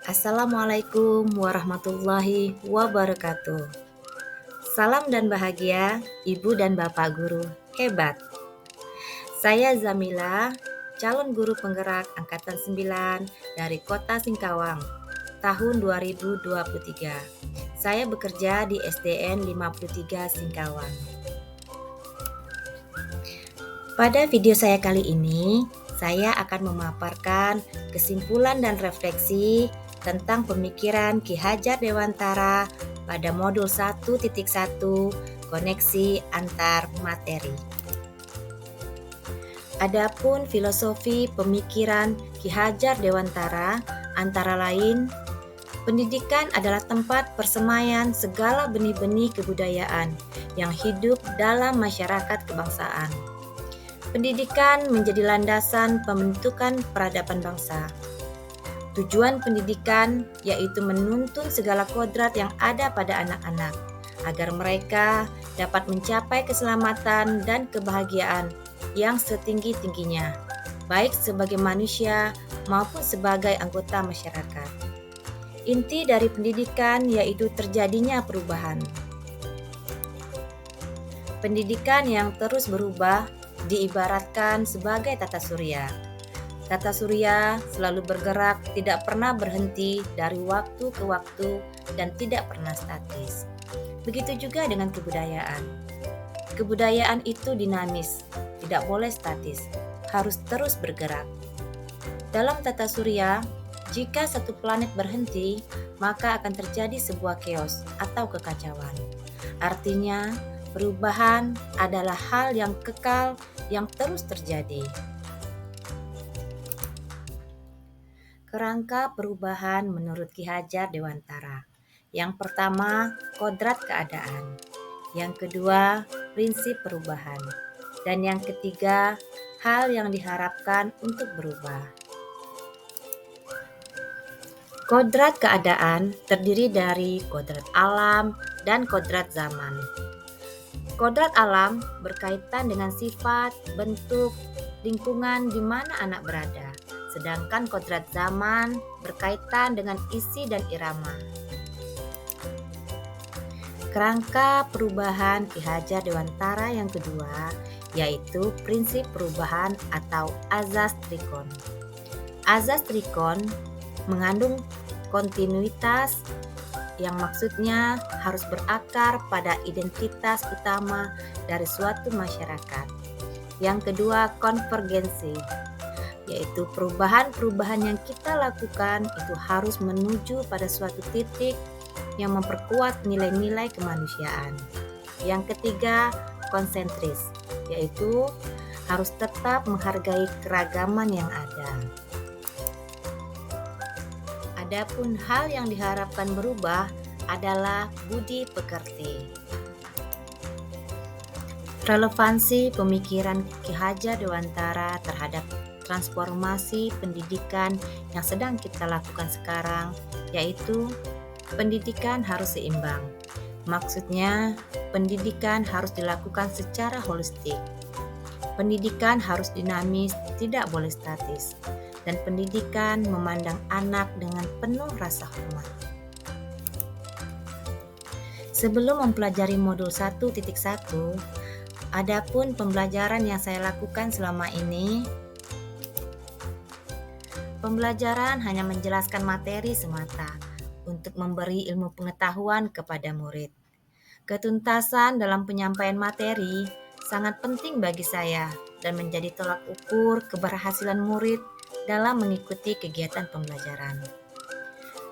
Assalamualaikum warahmatullahi wabarakatuh. Salam dan bahagia, Ibu dan Bapak guru hebat. Saya Zamila, calon guru penggerak Angkatan 9 dari Kota Singkawang, tahun 2023. Saya bekerja di SDN 53 Singkawang. Pada video saya kali ini, saya akan memaparkan kesimpulan dan refleksi tentang pemikiran Ki Hajar Dewantara pada modul 1.1 koneksi antar materi. Adapun filosofi pemikiran Ki Hajar Dewantara antara lain, pendidikan adalah tempat persemaian segala benih-benih kebudayaan yang hidup dalam masyarakat kebangsaan. Pendidikan menjadi landasan pembentukan peradaban bangsa. Tujuan pendidikan yaitu menuntun segala kodrat yang ada pada anak-anak, agar mereka dapat mencapai keselamatan dan kebahagiaan yang setinggi-tingginya, baik sebagai manusia maupun sebagai anggota masyarakat. Inti dari pendidikan yaitu terjadinya perubahan. Pendidikan yang terus berubah diibaratkan sebagai tata surya. Tata surya selalu bergerak, tidak pernah berhenti dari waktu ke waktu dan tidak pernah statis. Begitu juga dengan kebudayaan. Kebudayaan itu dinamis, tidak boleh statis, harus terus bergerak. Dalam tata surya, jika satu planet berhenti, maka akan terjadi sebuah chaos atau kekacauan. Artinya, perubahan adalah hal yang kekal yang terus terjadi. Kerangka perubahan menurut Ki Hajar Dewantara. Yang pertama, kodrat keadaan. Yang kedua, prinsip perubahan. Dan yang ketiga, hal yang diharapkan untuk berubah. Kodrat keadaan terdiri dari kodrat alam dan kodrat zaman. Kodrat alam berkaitan dengan sifat, bentuk, lingkungan di mana anak berada, sedangkan kodrat zaman berkaitan dengan isi dan irama. Kerangka perubahan Ki Hajar Dewantara yang kedua yaitu prinsip perubahan atau azas trikon. Azas trikon mengandung kontinuitas yang maksudnya harus berakar pada identitas utama dari suatu masyarakat. Yang kedua, konvergensi, yaitu perubahan-perubahan yang kita lakukan itu harus menuju pada suatu titik yang memperkuat nilai-nilai kemanusiaan. Yang ketiga, konsentris, yaitu harus tetap menghargai keragaman yang ada. Adapun hal yang diharapkan berubah adalah budi pekerti. Relevansi pemikiran Ki Hajar Dewantara terhadap transformasi pendidikan yang sedang kita lakukan sekarang, yaitu pendidikan harus seimbang. Maksudnya, pendidikan harus dilakukan secara holistik. Pendidikan harus dinamis, tidak boleh statis. Dan pendidikan memandang anak dengan penuh rasa hormat. Sebelum mempelajari modul 1.1, adapun pembelajaran yang saya lakukan selama ini, pembelajaran hanya menjelaskan materi semata untuk memberi ilmu pengetahuan kepada murid. Ketuntasan dalam penyampaian materi sangat penting bagi saya dan menjadi tolak ukur keberhasilan murid dalam mengikuti kegiatan pembelajaran.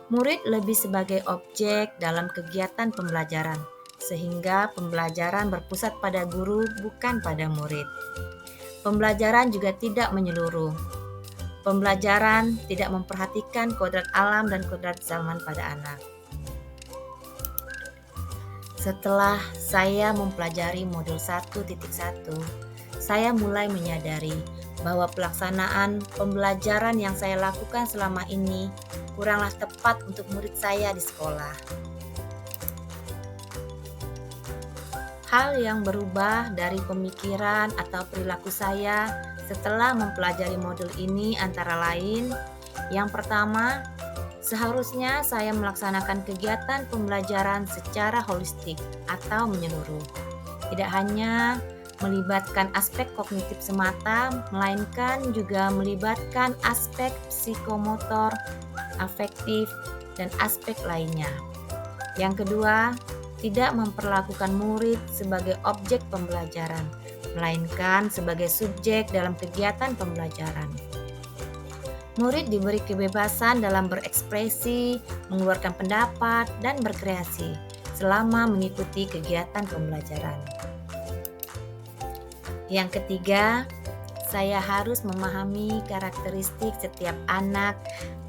Murid lebih sebagai objek dalam kegiatan pembelajaran, sehingga pembelajaran berpusat pada guru bukan pada murid. Pembelajaran juga tidak menyeluruh. Pembelajaran tidak memperhatikan kodrat alam dan kodrat zaman pada anak. Setelah saya mempelajari modul 1.1, saya mulai menyadari bahwa pelaksanaan pembelajaran yang saya lakukan selama ini kuranglah tepat untuk murid saya di sekolah. Hal yang berubah dari pemikiran atau perilaku saya setelah mempelajari modul ini antara lain, yang pertama, Seharusnya saya melaksanakan kegiatan pembelajaran secara holistik atau menyeluruh. Tidak hanya melibatkan aspek kognitif semata, melainkan juga melibatkan aspek psikomotor, afektif, dan aspek lainnya. Yang kedua, tidak memperlakukan murid sebagai objek pembelajaran, melainkan sebagai subjek dalam kegiatan pembelajaran. Murid diberi kebebasan dalam berekspresi, mengeluarkan pendapat, dan berkreasi selama mengikuti kegiatan pembelajaran. Yang ketiga, saya harus memahami karakteristik setiap anak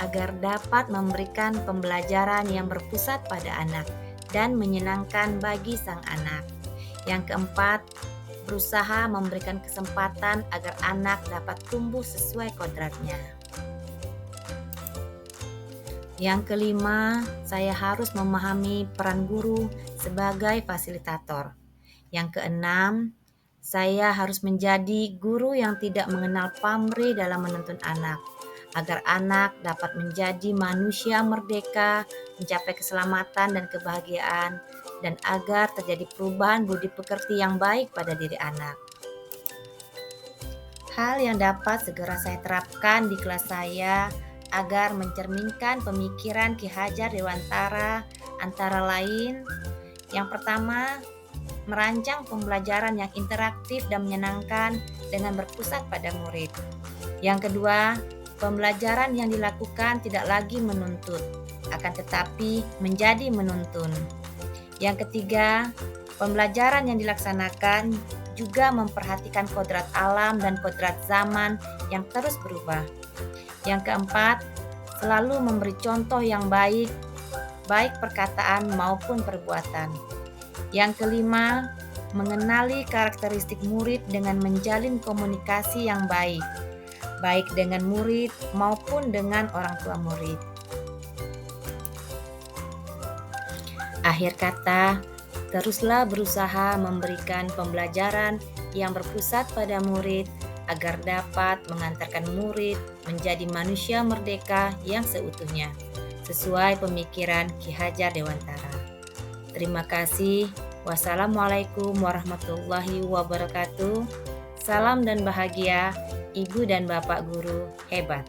agar dapat memberikan pembelajaran yang berpusat pada anak dan menyenangkan bagi sang anak. Yang keempat, berusaha memberikan kesempatan agar anak dapat tumbuh sesuai kodratnya. Yang kelima, saya harus memahami peran guru sebagai fasilitator. Yang keenam, saya harus menjadi guru yang tidak mengenal pamrih dalam menuntun anak, agar anak dapat menjadi manusia merdeka, mencapai keselamatan dan kebahagiaan, dan agar terjadi perubahan budi pekerti yang baik pada diri anak. Hal yang dapat segera saya terapkan di kelas saya agar mencerminkan pemikiran Ki Hajar Dewantara antara lain, yang pertama, merancang pembelajaran yang interaktif dan menyenangkan dengan berpusat pada murid. Yang kedua, pembelajaran yang dilakukan tidak lagi menuntut, akan tetapi menjadi menuntun. Yang ketiga, pembelajaran yang dilaksanakan juga memperhatikan kodrat alam dan kodrat zaman yang terus berubah. Yang keempat, selalu memberi contoh yang baik, baik perkataan maupun perbuatan. Yang kelima, mengenali karakteristik murid dengan menjalin komunikasi yang baik, baik dengan murid maupun dengan orang tua murid. Akhir kata, teruslah berusaha memberikan pembelajaran yang berpusat pada murid agar dapat mengantarkan murid menjadi manusia merdeka yang seutuhnya, sesuai pemikiran Ki Hajar Dewantara. Terima kasih. Wassalamualaikum warahmatullahi wabarakatuh. Salam dan bahagia, Ibu dan Bapak Guru hebat.